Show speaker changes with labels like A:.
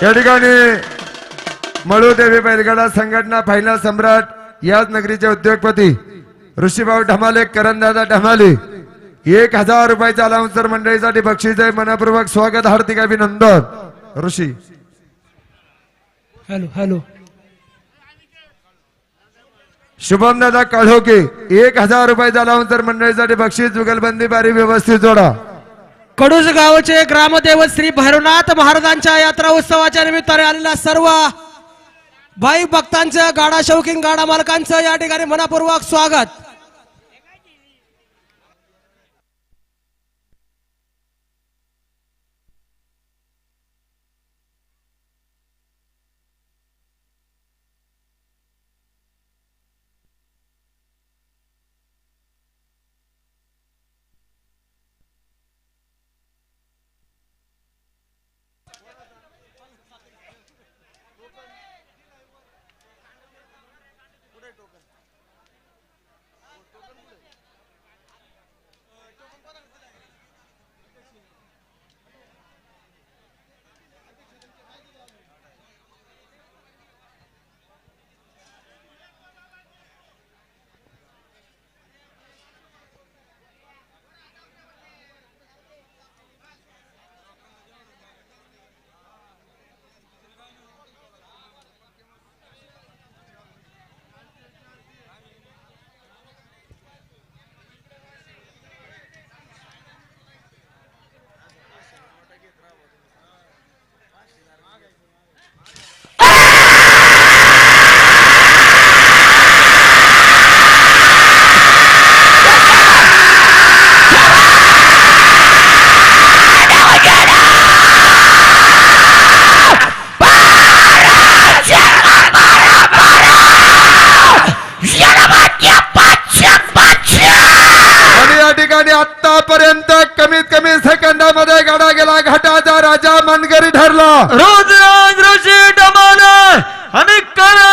A: या ठिकाणी मळूदेवी बैलगाडा संघटना फायनल सम्राट याच नगरीचे उद्योगपती ऋषीभाऊ ढमाले करंदादा ढमाले 1000 रुपयाच्या अलाउन्सर मंडळीसाठी बक्षीस आहे. मनपूर्वक स्वागत हार्दिक अभिनंदन ऋषी.
B: हॅलो हॅलो
A: शुभम दादा काळोके 1000 रुपयाच्या अलाउन्सर मंडळीसाठी बक्षीस. जुगलबंदी बारी व्यवस्थित जोडा.
B: कडूज गावचे ग्रामदेवत श्री भैरवनाथ महाराजांच्या यात्रा उत्सवाच्या निमित्ताने आलेल्या सर्व भाई भक्तांचं गाडा शौकीन गाडा मालकांचं या ठिकाणी मनपूर्वक स्वागत.
A: आतापर्यंत कमीत कमी सेकंदामध्ये गाडा गेला. घाटाचा राजा मनकरी ठरला.
C: रोज ऋषी ढमाले आणि करा